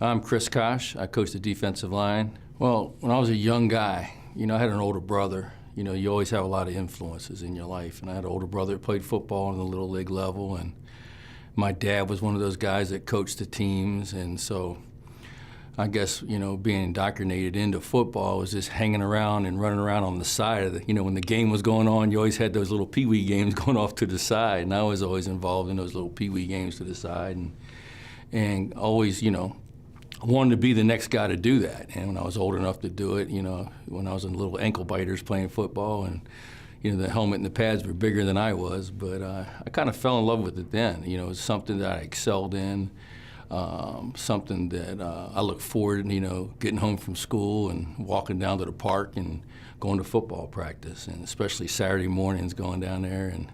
I'm Chris Cosh. I coach the defensive line. Well, when I was a young guy, I had an older brother. You always have a lot of influences in your life. And I had an older brother that played football on the little league level. And my dad was one of those guys that coached the teams. And so I guess, being indoctrinated into football was just hanging around and running around on the side of the, when the game was going on, you always had those little pee-wee games going off to the side. And I was always involved in those little pee-wee games to the side. And always, wanted to be the next guy to do that. And when I was old enough to do it, when I was in little ankle biters playing football, and the helmet and the pads were bigger than I was, but I kind of fell in love with it then. It was something that I excelled in, something that I look forward to, getting home from school and walking down to the park and going to football practice, and especially Saturday mornings going down there. And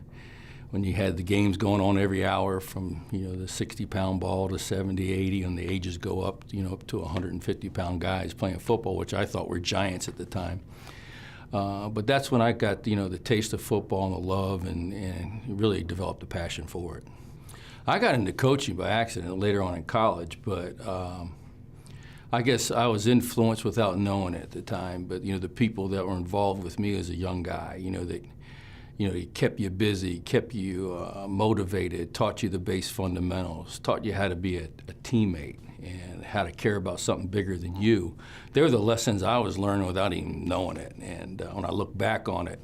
when you had the games going on every hour from, the 60-pound ball to 70, 80, and the ages go up, up to 150-pound guys playing football, which I thought were giants at the time. But that's when I got, the taste of football and the love, and really developed a passion for it. I got into coaching by accident later on in college, but I guess I was influenced without knowing it at the time. But, the people that were involved with me as a young guy, that he kept you busy, kept you motivated, taught you the base fundamentals, taught you how to be a teammate and how to care about something bigger than you. They were the lessons I was learning without even knowing it. And when I look back on it,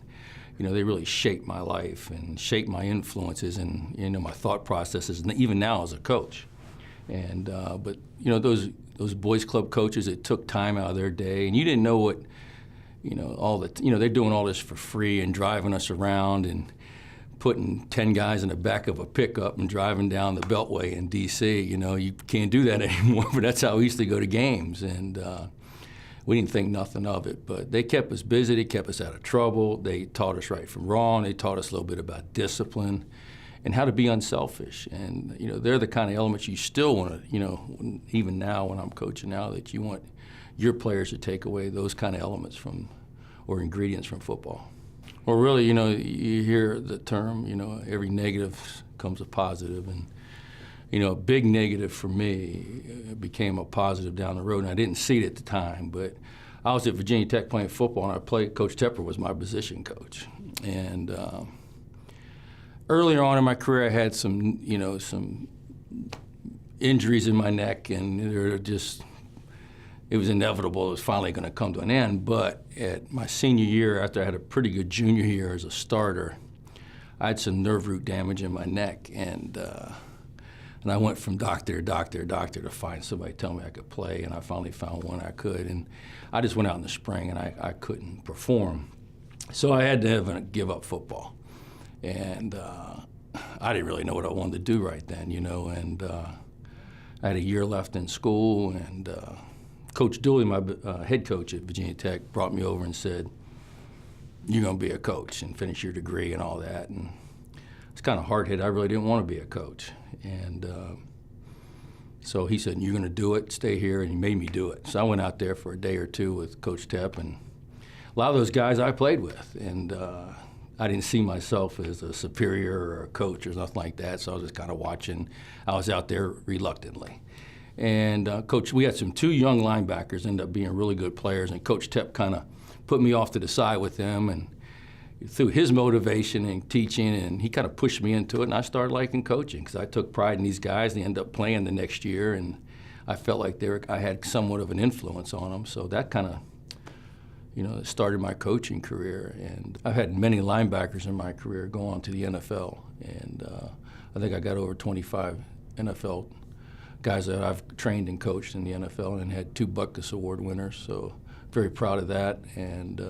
they really shaped my life and shaped my influences and, my thought processes, and even now as a coach. And but, those boys club coaches that took time out of their day, and you didn't know what, they're doing all this for free and driving us around and putting 10 guys in the back of a pickup and driving down the Beltway in D.C. You can't do that anymore, but that's how we used to go to games. And we didn't think nothing of it, but they kept us busy, they kept us out of trouble, they taught us right from wrong, they taught us a little bit about discipline and how to be unselfish. And, they're the kind of elements you still want to, even now when I'm coaching now, that you want your players to take away those kind of elements from, or ingredients from football. Well, really, you hear the term, every negative comes a positive, and, a big negative for me became a positive down the road, and I didn't see it at the time, but I was at Virginia Tech playing football, and Coach Tepper was my position coach. And earlier on in my career, I had some, some injuries in my neck, and it was inevitable it was finally going to come to an end. But at my senior year, after I had a pretty good junior year as a starter, I had some nerve root damage in my neck, and I went from doctor to doctor to doctor to find somebody to tell me I could play, and I finally found one I could. And I just went out in the spring, and I couldn't perform. So I had to give up football. And I didn't really know what I wanted to do right then, and I had a year left in school, and Coach Dooley, my head coach at Virginia Tech, brought me over and said, "You're going to be a coach and finish your degree and all that." And it's kind of hard-hit. I really didn't want to be a coach. And so he said, "You're going to do it, stay here," and he made me do it. So I went out there for a day or two with Coach Tep, and a lot of those guys I played with. And I didn't see myself as a superior or a coach or nothing like that, so I was just kind of watching. I was out there reluctantly. And Coach, we had two young linebackers end up being really good players, and Coach Tep kind of put me off to the side with them, and through his motivation and teaching, and he kind of pushed me into it, and I started liking coaching because I took pride in these guys, and they ended up playing the next year, and I felt like I had somewhat of an influence on them, so that kind of started my coaching career. And I've had many linebackers in my career go on to the NFL, and I think I got over 25 NFL guys that I've trained and coached in the NFL, and had 2 Butkus Award winners, so very proud of that, and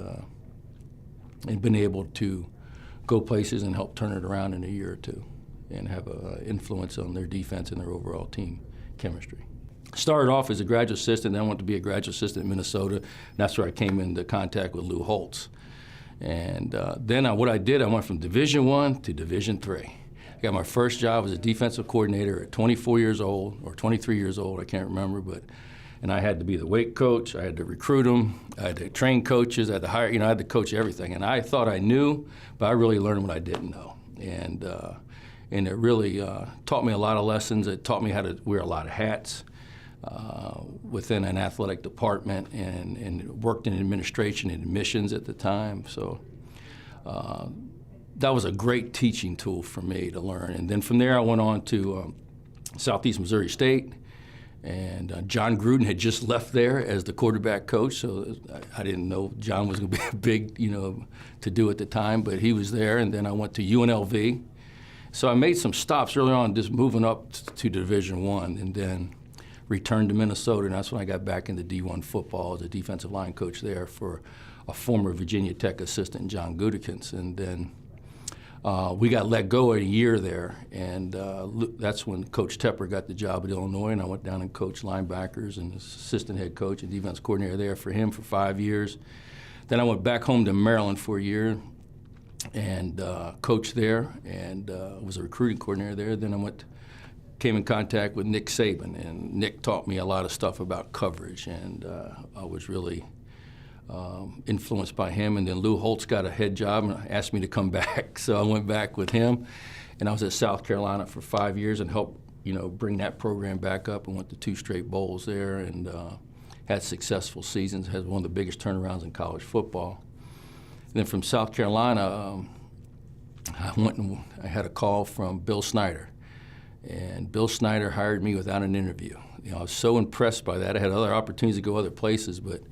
been able to go places and help turn it around in a year or two and have an influence on their defense and their overall team chemistry. Started off as a graduate assistant, then I went to be a graduate assistant in Minnesota, and that's where I came into contact with Lou Holtz. And then what I did, I went from Division I to Division III. I got my first job as a defensive coordinator at 24 years old, or 23 years old, I can't remember, and I had to be the weight coach, I had to recruit them, I had to train coaches, I had to hire, I had to coach everything. And I thought I knew, but I really learned what I didn't know. And it really taught me a lot of lessons. It taught me how to wear a lot of hats. within an athletic department and worked in administration and admissions at the time. So that was a great teaching tool for me to learn. And then from there I went on to Southeast Missouri State. And John Gruden had just left there as the quarterback coach, so I didn't know John was going to be big, to do at the time, but he was there. And then I went to UNLV. So I made some stops early on, just moving up to Division I, and then returned to Minnesota, and that's when I got back into D1 football as a defensive line coach there for a former Virginia Tech assistant, John Gudikins. And then we got let go in a year there, and that's when Coach Tepper got the job at Illinois, and I went down and coached linebackers and assistant head coach and defense coordinator there for him for 5 years. Then I went back home to Maryland for a year and coached there, and was a recruiting coordinator there. Then I came in contact with Nick Saban, and Nick taught me a lot of stuff about coverage, and I was really influenced by him. And then Lou Holtz got a head job and asked me to come back, so I went back with him, and I was at South Carolina for 5 years and helped bring that program back up, and went to 2 straight bowls there, and had successful seasons, had one of the biggest turnarounds in college football. And then from South Carolina, I had a call from Bill Snyder, and Bill Snyder hired me without an interview. I was so impressed by that. I had other opportunities to go other places, but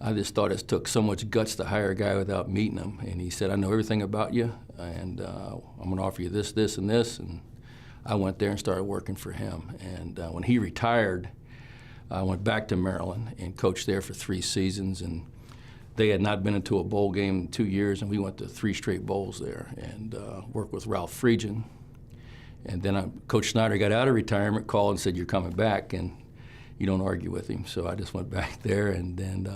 I just thought it took so much guts to hire a guy without meeting him. And he said, I know everything about you, and I'm going to offer you this, this, and this. And I went there and started working for him. And when he retired, I went back to Maryland and coached there for 3 seasons. And they had not been into a bowl game in 2 years, and we went to 3 straight bowls there, and worked with Ralph Friedgen. And then Coach Snyder got out of retirement, called and said, you're coming back, and you don't argue with him. So I just went back there, and then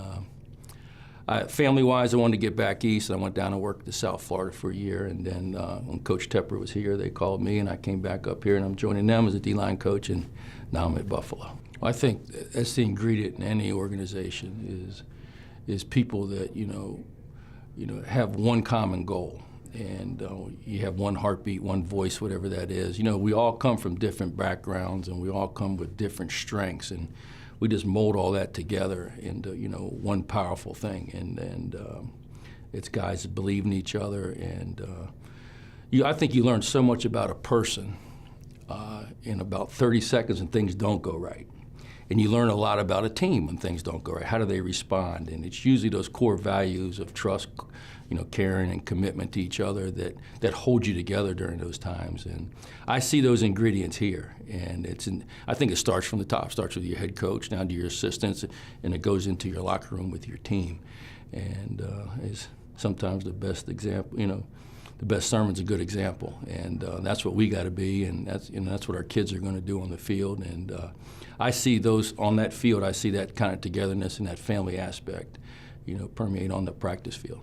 family-wise, I wanted to get back east, and I went down and worked to South Florida for a year. And then when Coach Tepper was here, they called me, and I came back up here, and I'm joining them as a D-line coach, and now I'm at Buffalo. Well, I think that's the ingredient in any organization is people that have one common goal, and you have one heartbeat, one voice, whatever that is. We all come from different backgrounds, and we all come with different strengths, and we just mold all that together into one powerful thing, and it's guys that believe in each other, and I think you learn so much about a person in about 30 seconds when things don't go right, and you learn a lot about a team when things don't go right. How do they respond? And it's usually those core values of trust, caring and commitment to each other that hold you together during those times. And I see those ingredients here, and I think it starts from the top. It starts with your head coach down to your assistants, and it goes into your locker room with your team. And is sometimes the best example. The best sermon's a good example, and that's what we got to be, and that's what our kids are going to do on the field. And I see those on that field. I see that kind of togetherness and that family aspect, permeate on the practice field.